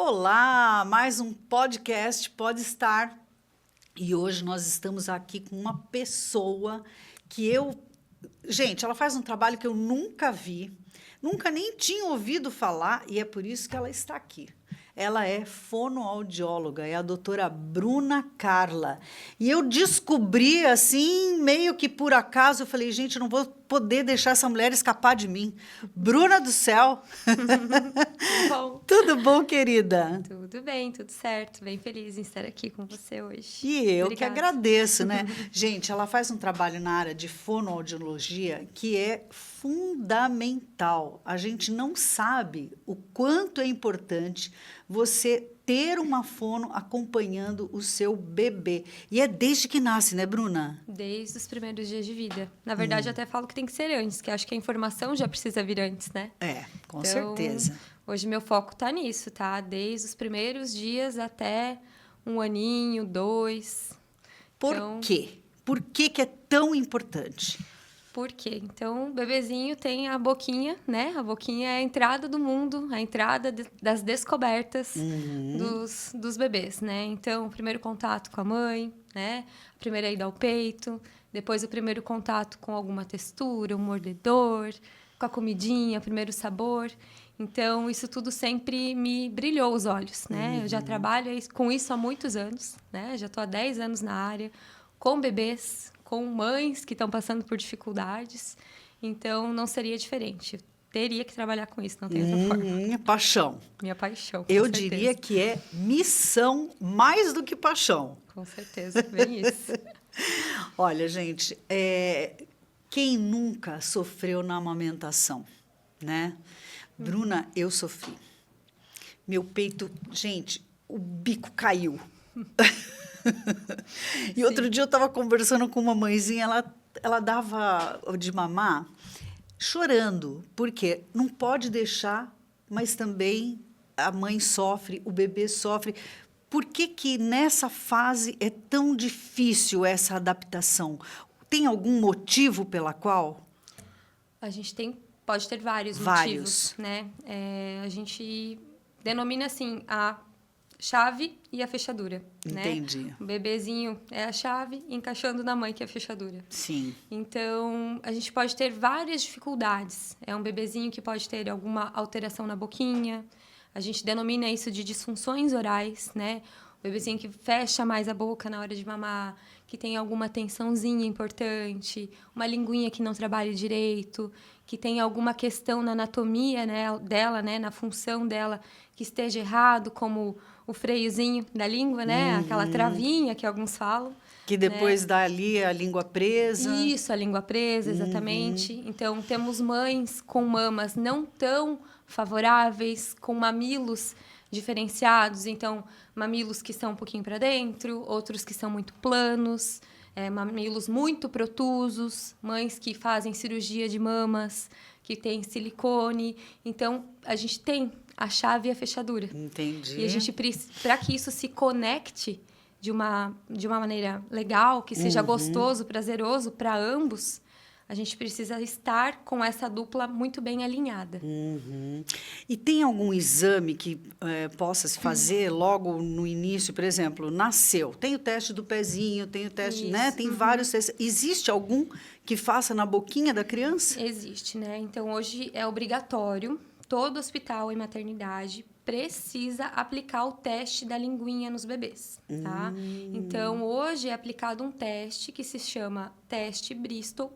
Olá, mais um podcast Pode Estar. E hoje nós estamos aqui com uma pessoa que Gente, ela faz um trabalho que eu nunca vi, nunca nem tinha ouvido falar, e é por isso que ela está aqui. Ela é fonoaudióloga, é a doutora Bruna Carla. E eu descobri, assim, meio que por acaso, eu falei, gente, eu não vou poder deixar essa mulher escapar de mim. Bruna do céu! Bom, Tudo bom, querida? tudo bem, tudo certo. Bem feliz em estar aqui com você hoje. E eu que Obrigada. agradeço, né? Gente, ela faz um trabalho na área de fonoaudiologia que é fundamental. A gente não sabe o quanto é importante você ter uma fono acompanhando o seu bebê. E é desde que nasce, né, Bruna? Desde os primeiros dias de vida. Na verdade, eu até falo que tem que ser antes, que acho que a informação já precisa vir antes, né? É, com Então, certeza. hoje meu foco tá nisso, tá? Desde os primeiros dias até 1 aninho, 2. Por Então, quê? Por que que é tão importante? por quê? Então, o bebezinho tem a boquinha, né? A boquinha é a entrada do mundo, a entrada das descobertas dos bebês, né? Então, o primeiro contato com a mãe, né? A primeira ida ao peito, depois o primeiro contato com alguma textura, um mordedor, com a comidinha, o primeiro sabor. Então, isso tudo sempre me brilhou os olhos, né? Eu já trabalho com isso há muitos anos, né? Já estou há 10 anos na área, com bebês, com mães que estão passando por dificuldades. Então, não seria diferente. Eu teria que trabalhar com isso, não tem outra forma. Minha paixão. Minha paixão, com Eu certeza. diria que é missão mais do que paixão. Com certeza, bem isso. Olha, gente, quem nunca sofreu na amamentação, né? Bruna, eu sofri. Meu peito, gente, o bico caiu. E outro dia eu estava conversando com uma mãezinha, ela dava de mamar chorando, porque não pode deixar, mas também a mãe sofre, o bebê sofre. Por que que nessa fase é tão difícil essa adaptação? Tem algum motivo pela qual? A gente pode ter vários Vários. motivos, né? A gente denomina assim a chave e a fechadura, né? Entendi. O bebezinho é a chave, encaixando na mãe que é a fechadura. Sim. Então, a gente pode ter várias dificuldades. É um bebezinho que pode ter alguma alteração na boquinha. A gente denomina isso de disfunções orais, né? O bebezinho que fecha mais a boca na hora de mamar, que tem alguma tensãozinha importante, uma linguinha que não trabalha direito, que tem alguma questão na anatomia, né, dela, né, na função dela, que esteja errado, como o freiozinho da língua, né? Aquela travinha que alguns falam. Que depois dá ali a língua presa. Isso, a língua presa, exatamente. Então, temos mães com mamas não tão favoráveis, com mamilos diferenciados. Então, mamilos que são um pouquinho para dentro, outros que são muito planos, mamilos muito protusos, mães que fazem cirurgia de mamas, que tem silicone. Então, a gente tem a chave e a fechadura. Entendi. E a gente, para que isso se conecte de uma maneira legal, que seja gostoso, prazeroso para ambos, a gente precisa estar com essa dupla muito bem alinhada. E tem algum exame que possa se fazer logo no início? Por exemplo, nasceu, tem o teste do pezinho, tem o teste, né? Isso, Tem vários testes. Existe algum que faça na boquinha da criança? Existe, né? Então, hoje é obrigatório, todo hospital e maternidade precisa aplicar o teste da linguinha nos bebês, tá? Então, hoje é aplicado um teste que se chama teste Bristol,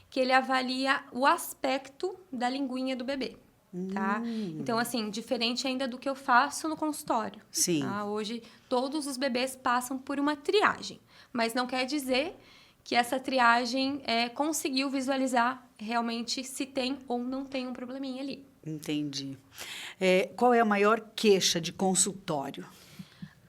que ele avalia o aspecto da linguinha do bebê, tá? Então, assim, diferente ainda do que eu faço no consultório. Sim. Tá? Hoje, todos os bebês passam por uma triagem, mas não quer dizer que essa triagem conseguiu visualizar realmente se tem ou não tem um probleminha ali. Entendi. Qual é a maior queixa de consultório?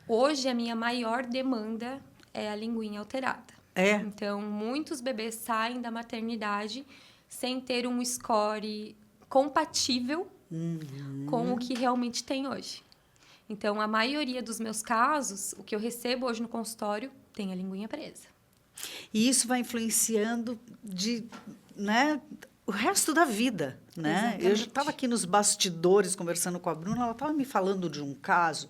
Hoje, a minha maior demanda é a linguinha alterada. É? Então, muitos bebês saem da maternidade sem ter um score compatível com o que realmente tem hoje. Então, a maioria dos meus casos, o que eu recebo hoje no consultório, tem a linguinha presa. E isso vai influenciando né, o resto da vida, né? Exatamente. Eu já estava aqui nos bastidores conversando com a Bruna, ela estava me falando de um caso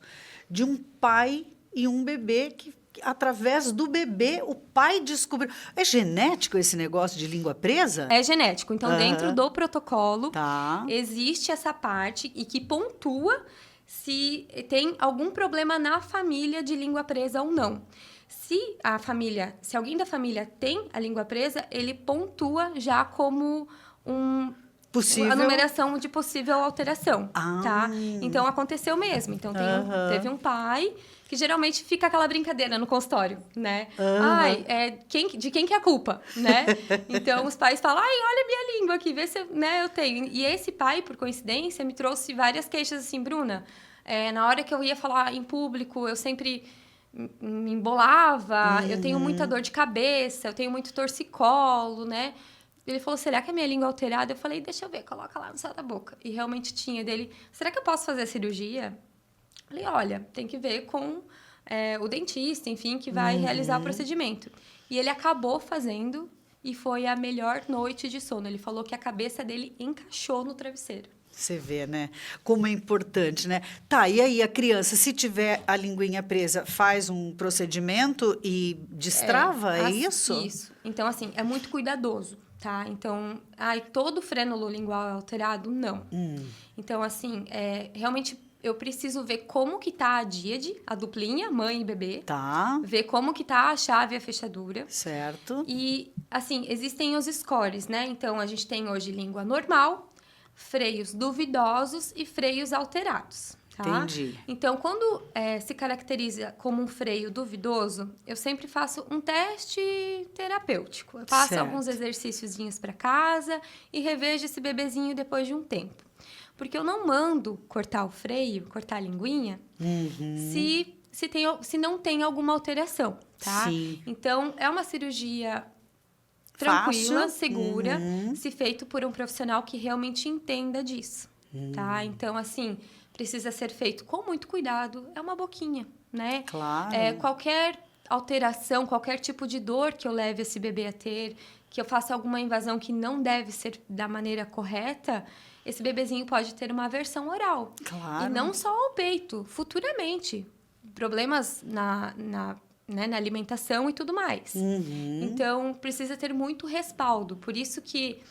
de um pai e um bebê que, através do bebê, o pai descobriu. É genético esse negócio de língua presa? É genético. Então, dentro do protocolo, Tá. existe essa parte e que pontua se tem algum problema na família de língua presa ou não. Se alguém da família tem a língua presa, ele pontua já como Possível. a numeração de possível alteração, Ah. tá? Então, aconteceu mesmo. Então, teve um pai que geralmente fica aquela brincadeira no consultório, né? Ai, de quem que é a culpa, né? Então, os pais falam, ai, olha a minha língua aqui, vê se eu tenho. E esse pai, por coincidência, me trouxe várias queixas assim, Bruna, na hora que eu ia falar em público, eu sempre me embolava, eu tenho muita dor de cabeça, eu tenho muito torcicolo, né? Ele falou, será que a minha língua é alterada? Eu falei, deixa eu ver, coloca lá no céu da boca. E realmente tinha dele. Será que eu posso fazer a cirurgia? Eu falei, olha, tem que ver com o dentista, enfim, que vai realizar o procedimento. E ele acabou fazendo e foi a melhor noite de sono. Ele falou que a cabeça dele encaixou no travesseiro. Você vê, né? Como é importante, né? Tá, e aí a criança, se tiver a linguinha presa, faz um procedimento e destrava, é isso? Isso. Então, assim, é muito cuidadoso, tá? Então, todo frênulo lingual é alterado? Não. Então, assim, realmente eu preciso ver como que tá a díade, a duplinha, mãe e bebê. Tá. Ver como que tá a chave e a fechadura. Certo. E, assim, existem os scores, né? Então, a gente tem hoje língua normal, freios duvidosos e freios alterados, tá? Entendi. Então, quando se caracteriza como um freio duvidoso, eu sempre faço um teste terapêutico. Eu passo alguns exercíciozinhos para casa e revejo esse bebezinho depois de um tempo. Porque eu não mando cortar o freio, cortar a linguinha, se não tem alguma alteração, tá? Sim. Então, é uma cirurgia tranquila, fácil, segura, se feito por um profissional que realmente entenda disso, tá? Então, assim, precisa ser feito com muito cuidado. É uma boquinha, né? Claro. Qualquer alteração, qualquer tipo de dor que eu leve esse bebê a ter, que eu faça alguma invasão que não deve ser da maneira correta, esse bebezinho pode ter uma aversão oral. Claro. E não só ao peito, futuramente. Problemas na alimentação e tudo mais. Então, precisa ter muito respaldo. Por isso que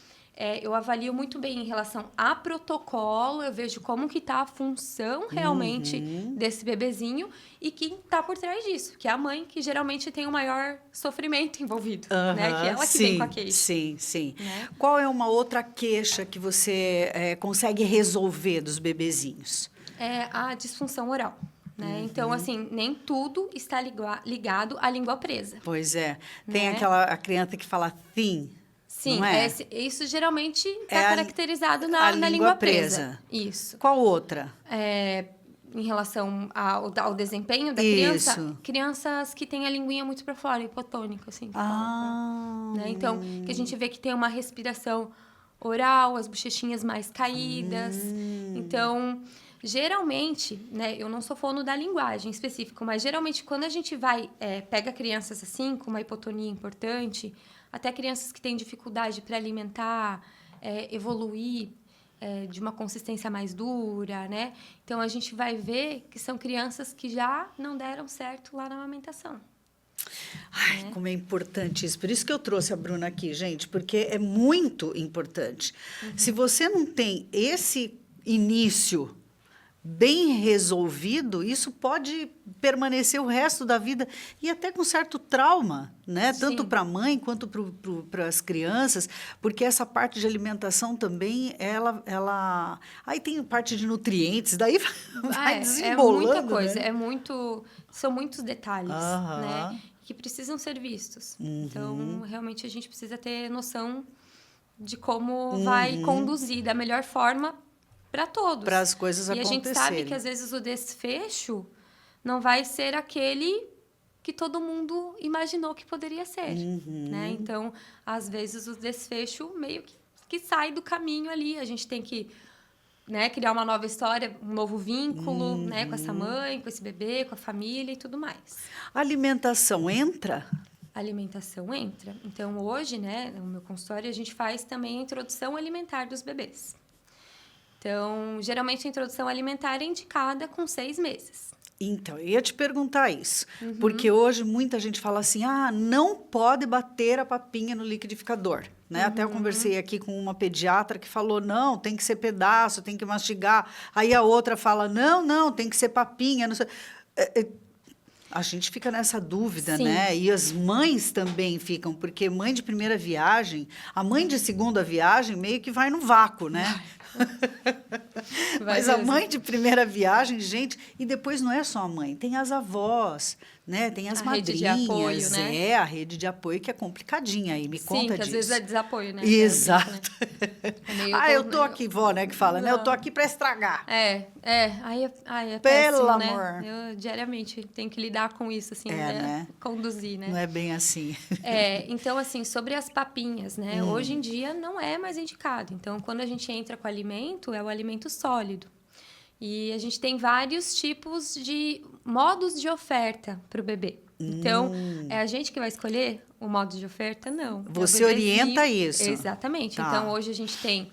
eu avalio muito bem em relação a protocolo, eu vejo como que está a função realmente desse bebezinho e quem está por trás disso, que é a mãe, que geralmente tem o maior sofrimento envolvido, né? Que é ela que vem com a queixa. Sim. Né? Qual é uma outra queixa que você consegue resolver dos bebezinhos? É a disfunção oral. Né? Então, assim, nem tudo está ligado à língua presa. Pois é. Tem Né? a criança que fala thin. Sim, não é? Isso geralmente está É caracterizado a na língua presa. Isso. Qual outra? Em relação ao desempenho da criança, Isso. crianças que têm a linguinha muito para fora, hipotônica, assim. Que falam, né? Então, que a gente vê que tem uma respiração oral, as bochechinhas mais caídas. Então, geralmente, né, eu não sou fono da linguagem específico, mas geralmente quando a gente pega crianças assim, com uma hipotonia importante, até crianças que têm dificuldade para alimentar, evoluir de uma consistência mais dura, né? Então, a gente vai ver que são crianças que já não deram certo lá na amamentação. Ai, como é importante isso. Por isso que eu trouxe a Bruna aqui, gente, porque é muito importante. Se você não tem esse início bem resolvido, isso pode permanecer o resto da vida e até com certo trauma, né? Sim. Tanto para a mãe quanto para as crianças, porque essa parte de alimentação também, ela... Aí tem parte de nutrientes, daí vai desembolando, muita coisa, né? São muitos detalhes, né? Que precisam ser vistos. Então, realmente, a gente precisa ter noção de como vai conduzir da melhor forma para todos. Para as coisas acontecerem. E a gente sabe que, às vezes, o desfecho não vai ser aquele que todo mundo imaginou que poderia ser, né? Então, às vezes, o desfecho meio que sai do caminho ali. A gente tem que, né, criar uma nova história, um novo vínculo, né, com essa mãe, com esse bebê, com a família e tudo mais. A alimentação entra alimentação entra. Então, hoje, né, no meu consultório, a gente faz também a introdução alimentar dos bebês. Então, geralmente, a introdução alimentar é indicada com 6 meses. Então, eu ia te perguntar isso, porque hoje muita gente fala assim, não pode bater a papinha no liquidificador, né? Até eu conversei aqui com uma pediatra que falou, não, tem que ser pedaço, tem que mastigar. Aí a outra fala, não, tem que ser papinha, não sei. A gente fica nessa dúvida, Sim. né? E as mães também ficam, porque mãe de primeira viagem, a mãe de segunda viagem meio que vai no vácuo, né? Mas a mãe de primeira viagem, gente, e depois não é só a mãe, tem as avós, né? Tem as madrinhas, rede de apoio, né? a rede de apoio que é complicadinha aí, me conta que disso. Às vezes é desapoio, né? Exato. É eu tô aqui, vó, né, que fala, né? Eu tô aqui para estragar. Aí é Pelo péssimo, amor. né? Eu diariamente tenho que lidar com isso, assim, né? Conduzir, né? Não é bem assim. Então, assim, sobre as papinhas, né? Hoje em dia não é mais indicado. Então, quando a gente entra com alimento, é o alimento sólido. E a gente tem vários tipos de modos de oferta para o bebê. Então, é a gente que vai escolher o modo de oferta? Não. Você orienta isso. Exatamente. Tá. Então, hoje a gente tem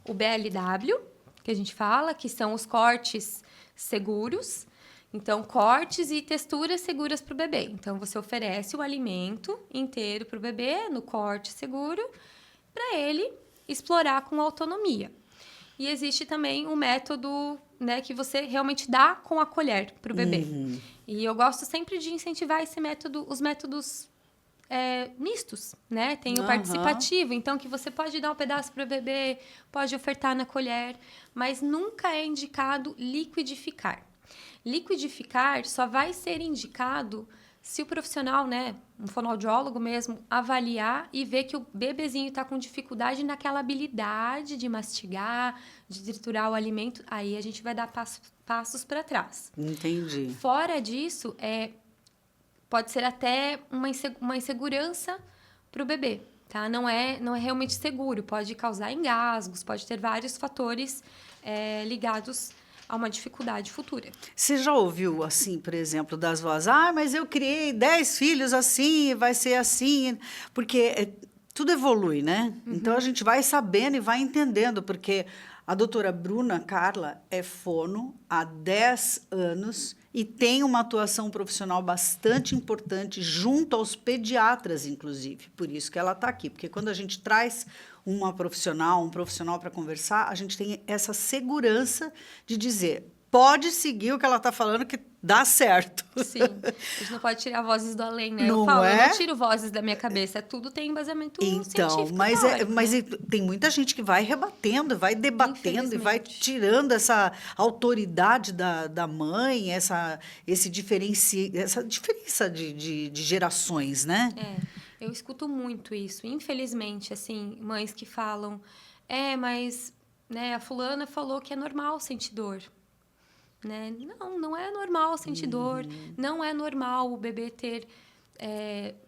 o BLW, que a gente fala, que são os cortes seguros. Então, cortes e texturas seguras para o bebê. Então, você oferece o alimento inteiro para o bebê, no corte seguro, para ele explorar com autonomia. E existe também um método, né, que você realmente dá com a colher para o bebê. E eu gosto sempre de incentivar esse método, os métodos mistos, né? Tem o participativo, então que você pode dar um pedaço para o bebê, pode ofertar na colher, mas nunca é indicado liquidificar. Liquidificar só vai ser indicado se o profissional, né, um fonoaudiólogo mesmo, avaliar e ver que o bebezinho está com dificuldade naquela habilidade de mastigar, de triturar o alimento, aí a gente vai dar passos para trás. Entendi. Fora disso, pode ser até uma insegurança para o bebê, tá? Não é realmente seguro, pode causar engasgos, pode ter vários fatores ligados a uma dificuldade futura. Você já ouviu, assim, por exemplo, das vozes, mas eu criei 10 filhos assim, vai ser assim, porque tudo evolui, né? Então, a gente vai sabendo e vai entendendo, porque a doutora Bruna Carla é fono há 10 anos e tem uma atuação profissional bastante importante junto aos pediatras, inclusive. Por isso que ela está aqui, porque quando a gente traz um profissional para conversar, a gente tem essa segurança de dizer, pode seguir o que ela está falando que dá certo. Sim, a gente não pode tirar vozes do além, né? Não eu falo, é? Eu não tiro vozes da minha cabeça, tudo tem embasamento científico. Mas teórico, né? tem muita gente que vai rebatendo, vai debatendo e vai tirando essa autoridade da mãe, essa diferença de gerações, né? Eu escuto muito isso. Infelizmente, assim, mães que falam, mas né, a fulana falou que é normal sentir dor. Né? Não é normal sentir dor. Não é normal o bebê ter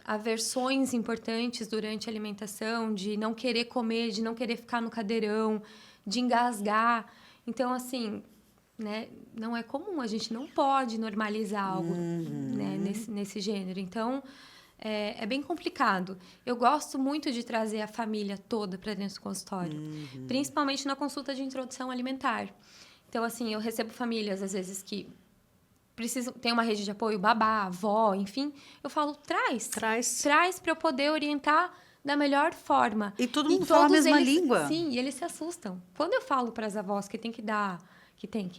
aversões importantes durante a alimentação, de não querer comer, de não querer ficar no cadeirão, de engasgar. Então, assim, né, não é comum. A gente não pode normalizar algo né, nesse gênero. Então, é bem complicado. Eu gosto muito de trazer a família toda para dentro do consultório, principalmente na consulta de introdução alimentar. Então, assim, eu recebo famílias, às vezes, que tem uma rede de apoio, babá, avó, enfim. Eu falo, traz para eu poder orientar da melhor forma. E todo mundo fala a mesma língua. Sim, e eles se assustam. Quando eu falo para as avós que tem que dar,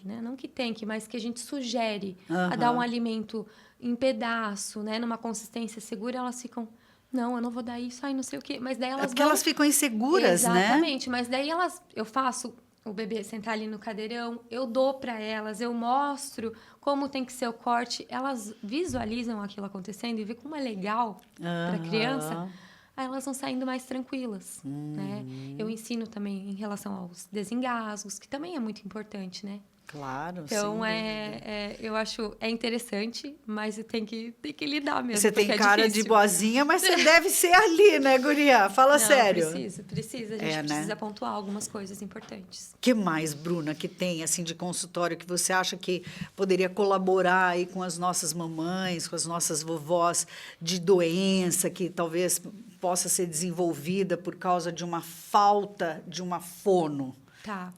né? Não que tem que, mas que a gente sugere a dar um alimento em pedaço, né? Numa consistência segura, elas ficam, não, eu não vou dar isso, não sei o quê. Mas daí elas porque elas ficam inseguras, Exatamente, né? Exatamente, mas daí eu faço o bebê sentar ali no cadeirão, eu dou para elas, eu mostro como tem que ser o corte, elas visualizam aquilo acontecendo e vê como é legal para a criança, aí elas vão saindo mais tranquilas, né? Eu ensino também em relação aos desengasgos, que também é muito importante, né? Claro, Então, sim. eu acho interessante, mas tem que lidar mesmo. Você tem porque cara é de difícil. boazinha, mas você deve ser ali, né, guria? Fala Não, sério. precisa. A gente É, né? precisa pontuar algumas coisas importantes. Que mais, Bruna, que tem assim de consultório que você acha que poderia colaborar aí com as nossas mamães, com as nossas vovós, de doença que talvez possa ser desenvolvida por causa de uma falta de uma fono? Tá.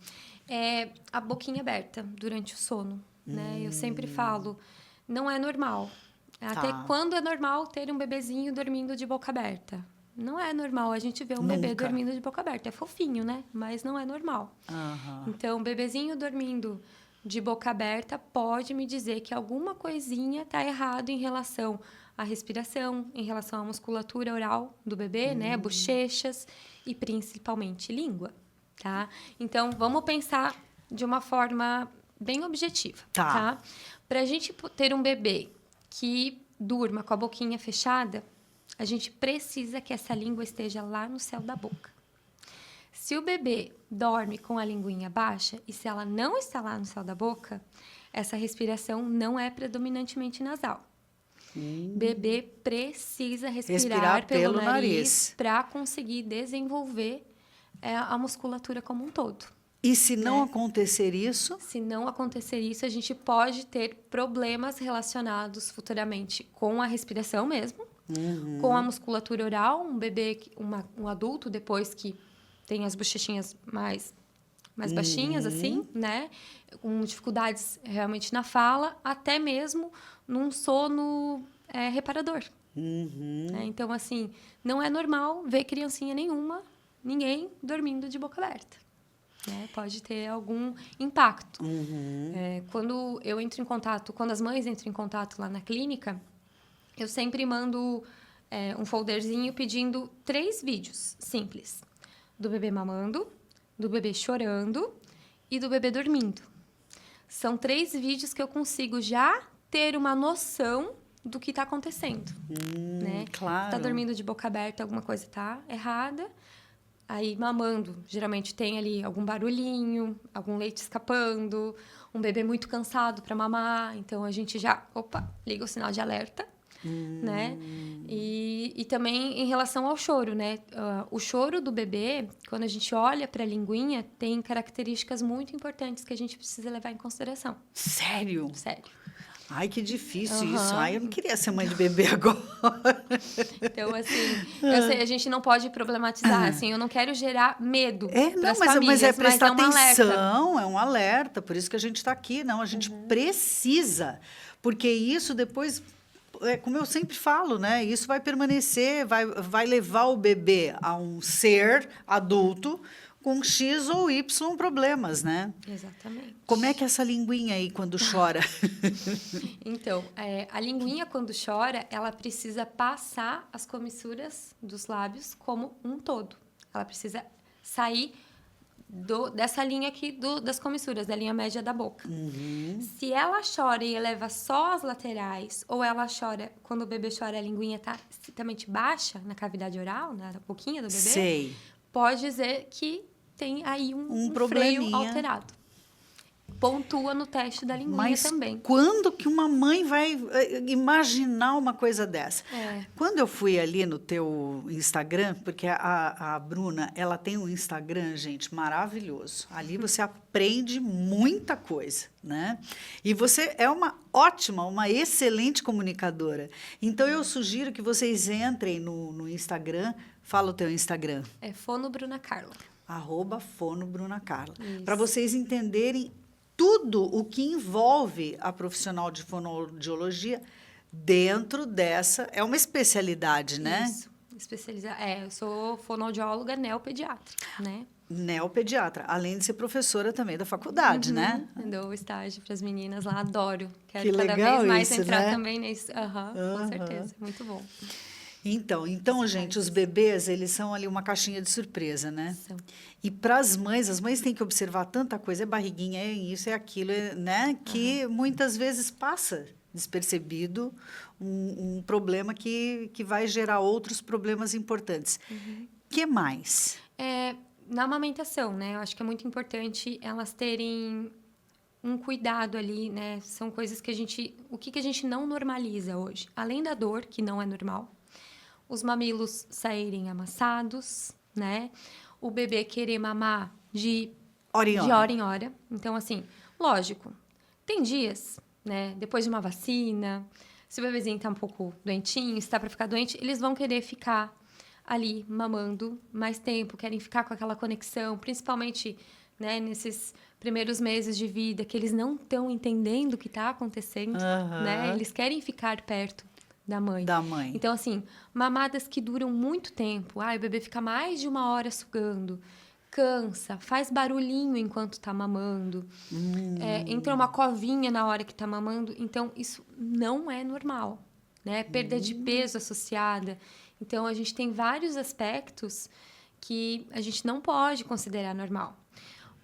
A boquinha aberta durante o sono, né? Eu sempre falo, não é normal. Até Tá. quando é normal ter um bebezinho dormindo de boca aberta? Não é normal a gente ver um bebê Nunca. dormindo de boca aberta. É fofinho, né? Mas não é normal. Aham. Então, bebezinho dormindo de boca aberta pode me dizer que alguma coisinha está errado em relação à respiração, em relação à musculatura oral do bebê, né? Bochechas e principalmente língua, tá? Então, vamos pensar de uma forma bem objetiva, Tá. tá? Para a gente ter um bebê que durma com a boquinha fechada, a gente precisa que essa língua esteja lá no céu da boca. Se o bebê dorme com a linguinha baixa e se ela não está lá no céu da boca, essa respiração não é predominantemente nasal. Bebê precisa respirar pelo nariz para conseguir desenvolver a musculatura como um todo. E se não Né? acontecer isso? Se não acontecer isso, a gente pode ter problemas relacionados futuramente com a respiração mesmo, com a musculatura oral. Um bebê, um adulto, depois que tem as bochechinhas mais baixinhas, assim, né? Com dificuldades realmente na fala, até mesmo num sono reparador. Né? Então, assim, não é normal ver criancinha nenhuma, ninguém dormindo de boca aberta. Né? Pode ter algum impacto. Quando eu entro em contato, quando as mães entram em contato lá na clínica, eu sempre mando um folderzinho pedindo 3 vídeos simples. Do bebê mamando, do bebê chorando e do bebê dormindo. São 3 vídeos que eu consigo já ter uma noção do que está acontecendo. Né? Claro. Está dormindo de boca aberta, alguma coisa está errada. Aí, mamando, geralmente tem ali algum barulhinho, algum leite escapando, um bebê muito cansado para mamar. Então, a gente já, liga o sinal de alerta, né? E também em relação ao choro, né? O choro do bebê, quando a gente olha para a linguinha, tem características muito importantes que a gente precisa levar em consideração. Sério? Sério. Ai, que difícil isso. Ai, eu não queria ser mãe de bebê agora. Então, assim, eu sei, a gente não pode problematizar, assim, eu não quero gerar medo pras famílias, mas é prestar um alerta. atenção, é um alerta, por isso que a gente está aqui, não, a gente precisa, porque isso depois, como eu sempre falo, né, isso vai permanecer, vai levar o bebê a um ser adulto com X ou Y problemas, né? Exatamente. Como é que é essa linguinha aí quando chora? Então, a linguinha, quando chora, ela precisa passar as comissuras dos lábios como um todo. Ela precisa sair dessa linha aqui das comissuras, da linha média da boca. Se ela chora e eleva só as laterais, ou ela chora, quando o bebê chora, a linguinha está estritamente baixa na cavidade oral, na boquinha do bebê, Sei. pode dizer que tem aí um freio probleminha. alterado. Pontua no teste da linguinha Mas também. quando que uma mãe vai imaginar uma coisa dessa? Quando eu fui ali no teu Instagram, porque a Bruna, ela tem um Instagram, gente, maravilhoso. Ali você aprende muita coisa, né? E você é uma ótima, uma excelente comunicadora. Então, eu sugiro que vocês entrem no Instagram. Fala o teu Instagram. É Fono Bruna Carla. @fonoBrunaCarla. Para vocês entenderem tudo o que envolve a profissional de fonoaudiologia dentro dessa... É uma especialidade, né? Isso, eu sou fonoaudióloga neopediatra, né? Neopediatra, além de ser professora também da faculdade, né? Eu dou estágio para as meninas lá, adoro. Quero Que cada legal vez mais isso, entrar né? também nisso. Com certeza, muito bom. Então, gente, os bebês, eles são ali uma caixinha de surpresa, né? São. E para as mães têm que observar tanta coisa, é barriguinha, é isso, é aquilo, né? Que muitas vezes passa despercebido um problema que vai gerar outros problemas importantes. Que mais? Na amamentação, né? Eu acho que é muito importante elas terem um cuidado ali, né? São coisas que o que a gente não normaliza hoje? Além da dor, que não é normal, os mamilos saírem amassados, né? O bebê querer mamar de Hora em de hora. hora em hora. Então, assim, lógico, tem dias, né? Depois de uma vacina, se o bebezinho tá um pouco doentinho, se tá para ficar doente, eles vão querer ficar ali mamando mais tempo, querem ficar com aquela conexão, principalmente, né, nesses primeiros meses de vida que eles não estão entendendo o que está acontecendo, né? Eles querem ficar perto da mãe. Da mãe. Então, assim, mamadas que duram muito tempo. O bebê fica mais de 1 hora sugando, cansa, faz barulhinho enquanto está mamando, entra uma covinha na hora que está mamando. Então, isso não é normal, né? Perda de peso associada. Então, a gente tem vários aspectos que a gente não pode considerar normal.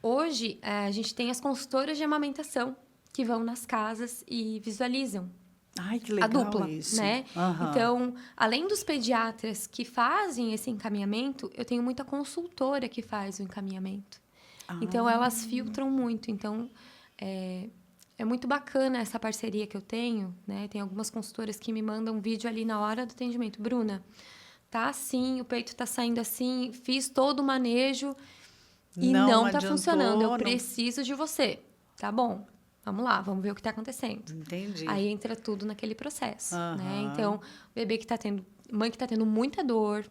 Hoje, a gente tem as consultoras de amamentação que vão nas casas e visualizam Ai, que legal a dupla, isso. né? Aham. Então, além dos pediatras que fazem esse encaminhamento, eu tenho muita consultora que faz o encaminhamento. Então, elas filtram muito. Então, é muito bacana essa parceria que eu tenho, né? Tem algumas consultoras que me mandam um vídeo ali na hora do atendimento. Bruna, tá assim, o peito tá saindo assim, fiz todo o manejo e não tá adiantou, funcionando. Eu não- preciso de você. Tá bom, vamos lá, vamos ver o que tá acontecendo. Entendi. Aí entra tudo naquele processo, né? Aham. Então, bebê que tá tendo... Mãe que tá tendo muita dor,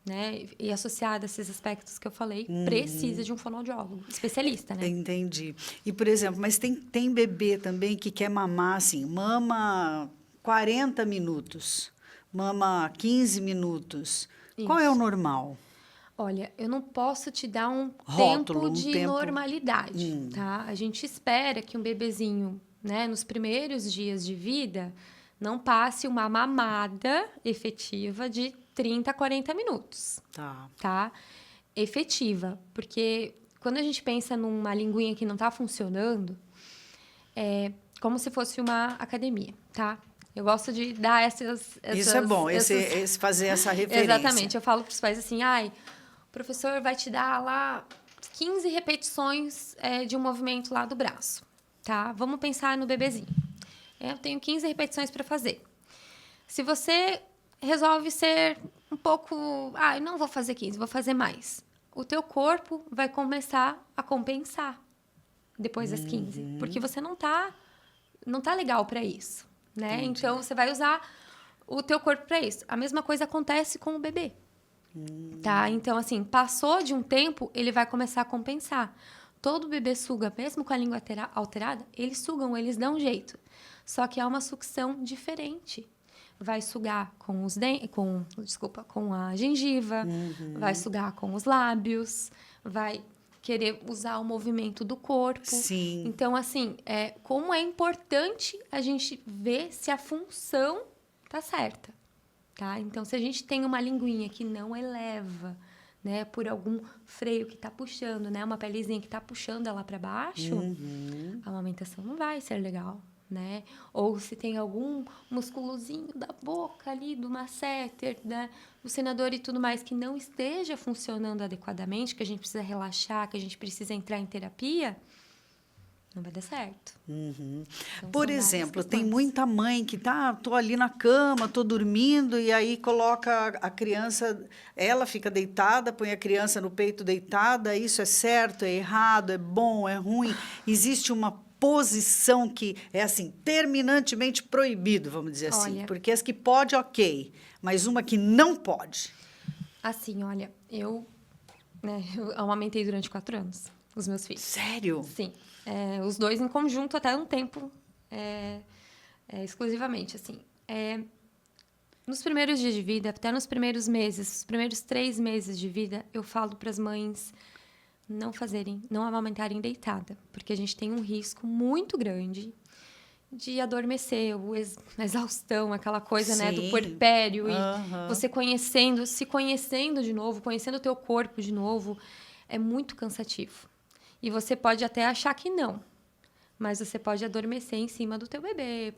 né? E associada a esses aspectos que eu falei, precisa de um fonoaudiólogo, especialista, né? Entendi. E, por exemplo, mas tem bebê também que quer mamar assim, mama 40 minutos, mama 15 minutos. Qual é o Isso. normal? Olha, eu não posso te dar um Rótulo, tempo um de tempo. normalidade, tá? A gente espera que um bebezinho, né, nos primeiros dias de vida, não passe uma mamada efetiva de 30 a 40 minutos, Tá. tá? Efetiva, porque quando a gente pensa numa linguinha que não tá funcionando, é como se fosse uma academia, tá? Eu gosto de dar essas Isso é bom, esse fazer essa referência. Exatamente. Eu falo para os pais assim, o professor vai te dar lá 15 repetições de um movimento lá do braço, tá? Vamos pensar no bebezinho. Eu tenho 15 repetições para fazer. Se você resolve ser um pouco... eu não vou fazer 15, vou fazer mais. O teu corpo vai começar a compensar depois das 15. Porque você não tá legal para isso, né? Entendi. Então, você vai usar o teu corpo para isso. A mesma coisa acontece com o bebê. Tá? Então, assim, passou de um tempo, ele vai começar a compensar. Todo bebê suga, mesmo com a língua alterada, eles sugam, eles dão jeito. Só que é uma sucção diferente. Vai sugar com os com a gengiva, vai sugar com os lábios, vai querer usar o movimento do corpo. Sim. Então, assim, como é importante a gente ver se a função tá certa. Tá? Então, se a gente tem uma linguinha que não eleva, né, por algum freio que está puxando, né, uma pelezinha que está puxando ela para baixo, a amamentação não vai ser legal, né? Ou se tem algum musculozinho da boca ali, do masseter, do senador e tudo mais que não esteja funcionando adequadamente, que a gente precisa relaxar, que a gente precisa entrar em terapia, não vai dar certo. Então, Por são várias exemplo, tem questões. muita mãe que tô ali na cama, tô dormindo e aí coloca a criança, ela fica deitada, põe a criança no peito deitada. Isso é certo, é errado, é bom, é ruim? Existe uma posição que é assim terminantemente proibido, vamos dizer assim, Olha. porque as que pode, ok, mas uma que não pode. Assim, olha, eu amamentei durante 4 anos os meus filhos. Sério? Sim. Os dois em conjunto até um tempo, exclusivamente, assim. Nos primeiros dias de vida, até nos primeiros meses, os primeiros 3 meses de vida, eu falo para as mães não amamentarem deitada, porque a gente tem um risco muito grande de adormecer, a exaustão, aquela coisa, né, do Sim. puerpério, e Aham. você se conhecendo de novo, conhecendo o teu corpo de novo, é muito cansativo. E você pode até achar que não, mas você pode adormecer em cima do teu bebê,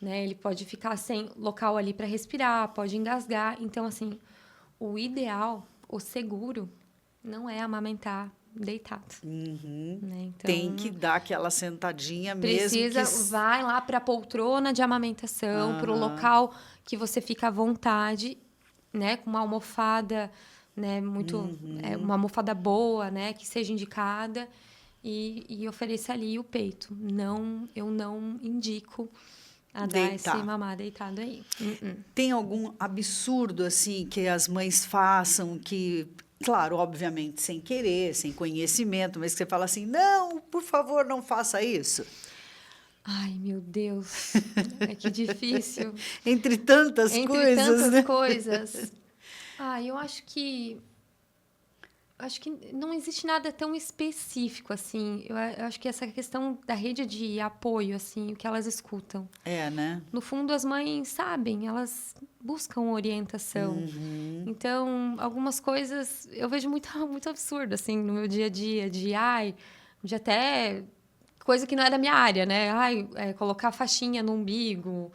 ele pode ficar sem local ali para respirar, pode engasgar. Então, assim, o ideal, o seguro, não é amamentar deitado. Né? Então, Tem que dar aquela sentadinha precisa, mesmo. vai lá para a poltrona de amamentação, para o local que você fica à vontade, né? Com uma almofada, né? Uma almofada boa, né? Que seja indicada. E ofereça ali o peito. Eu não indico a dar esse mamar deitado aí. Tem algum absurdo, assim, que as mães façam que... Claro, obviamente, sem querer, sem conhecimento, mas que você fala assim, não, por favor, não faça isso. Ai, meu Deus, que difícil. Entre tantas coisas. Eu acho que não existe nada tão específico, assim. Eu acho que essa questão da rede de apoio, assim, o que elas escutam. Né? No fundo, as mães sabem, elas buscam orientação. Então, algumas coisas eu vejo muito absurdo, assim, no meu dia a dia, de até coisa que não é da minha área, né? Colocar faixinha no umbigo,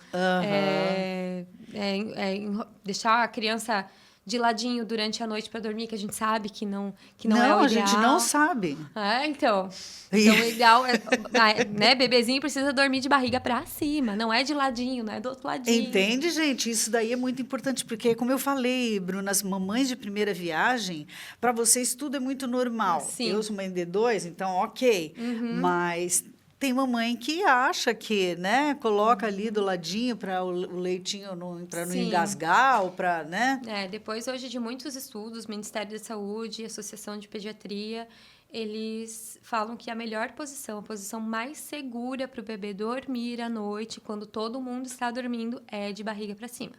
deixar a criança de ladinho durante a noite para dormir, que a gente sabe que não é o ideal. A gente não sabe. Então o ideal é, né, bebezinho precisa dormir de barriga para cima, não é de ladinho, não é do outro ladinho. Entende, gente? Isso daí é muito importante, porque, como eu falei, Bruna, as mamães de primeira viagem, para vocês tudo é muito normal. Sim. Eu sou mãe de 2, então ok. Mas tem mamãe que acha que, né, coloca ali do ladinho para o leitinho para não engasgar ou para, né? Depois hoje de muitos estudos, Ministério da Saúde, Associação de Pediatria, eles falam que a melhor posição, a posição mais segura para o bebê dormir à noite, quando todo mundo está dormindo, é de barriga para cima.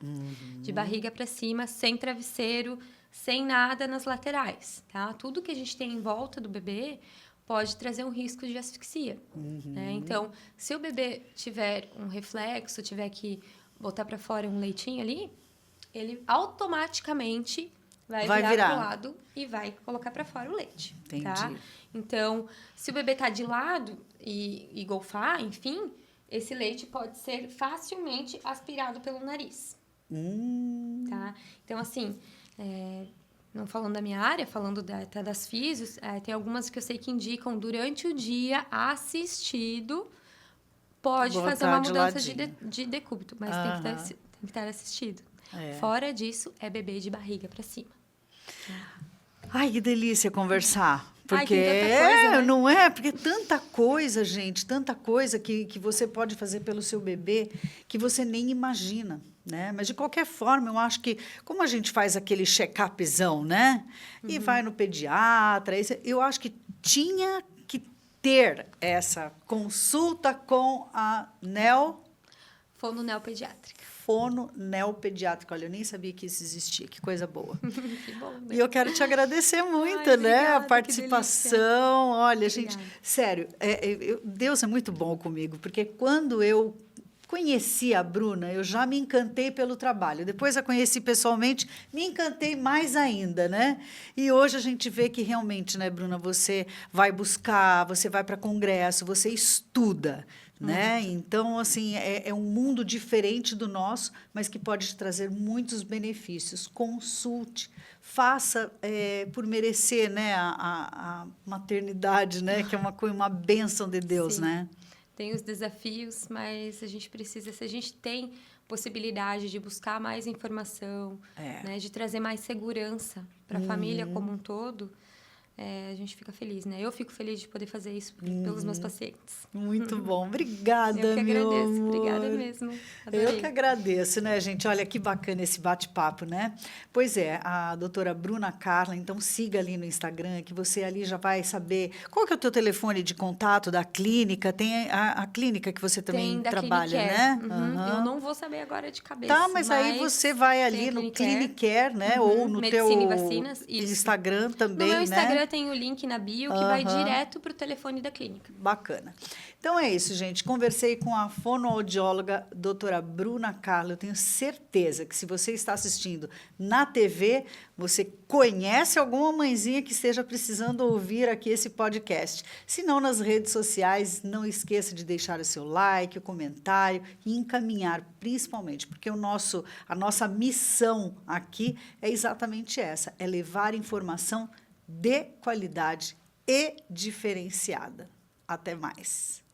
De barriga para cima, sem travesseiro, sem nada nas laterais, tá? Tudo que a gente tem em volta do bebê pode trazer um risco de asfixia. Né? Então, se o bebê tiver um reflexo, tiver que botar para fora um leitinho ali, ele automaticamente vai virar para o lado e vai colocar para fora o leite. Entendi. Tá? Então, se o bebê está de lado e golfar, enfim, esse leite pode ser facilmente aspirado pelo nariz. Tá? Então, assim... não falando da minha área, falando até das físios, tem algumas que eu sei que indicam durante o dia assistido, pode fazer uma mudança de decúbito, mas tem que estar assistido. Fora disso, é bebê de barriga para cima. Ai, que delícia conversar. Porque tem tanta coisa, né? Não é? Porque tanta coisa, gente, tanta coisa que você pode fazer pelo seu bebê que você nem imagina, né? Mas, de qualquer forma, eu acho que, como a gente faz aquele check-upzão, né? E vai no pediatra, eu acho que tinha que ter essa consulta com a fononeopediátrica. Fononeopediátrica. Olha, eu nem sabia que isso existia. Que coisa boa. Que bom, né? E eu quero te agradecer muito, obrigada, a participação. Olha, obrigada. Gente, sério, Deus é muito bom comigo, porque quando eu conheci a Bruna, eu já me encantei pelo trabalho. Depois a conheci pessoalmente, me encantei mais ainda, né? E hoje a gente vê que realmente, né, Bruna, você vai buscar, você vai para congresso, você estuda, né? Então, assim, é um mundo diferente do nosso, mas que pode te trazer muitos benefícios. Consulte, faça por merecer, né, a maternidade, né, que é uma bênção de Deus, Sim. né? Tem os desafios, mas a gente precisa, se a gente tem possibilidade de buscar mais informação, né, de trazer mais segurança para a família como um todo, a gente fica feliz, né? Eu fico feliz de poder fazer isso pelos meus pacientes. Muito bom. Obrigada, eu que meu agradeço. amor. Obrigada mesmo. Adorei. Eu que agradeço, né, gente? Olha que bacana esse bate-papo, né? Pois é, a doutora Bruna Carla, então siga ali no Instagram, que você ali já vai saber qual que é o teu telefone de contato da clínica. Tem a clínica que você também trabalha, né? Eu não vou saber agora de cabeça. Tá, mas aí você vai ali no Clinicare, né? Ou no Medicina teu e vacinas, Instagram também, no meu Instagram, né? tem o link na bio que vai direto para o telefone da clínica. Bacana. Então é isso, gente. Conversei com a fonoaudióloga doutora Bruna Carla. Eu tenho certeza que se você está assistindo na TV, você conhece alguma mãezinha que esteja precisando ouvir aqui esse podcast. Se não, nas redes sociais, não esqueça de deixar o seu like, o comentário e encaminhar, principalmente, porque a nossa missão aqui é exatamente essa, é levar informação de qualidade e diferenciada. Até mais.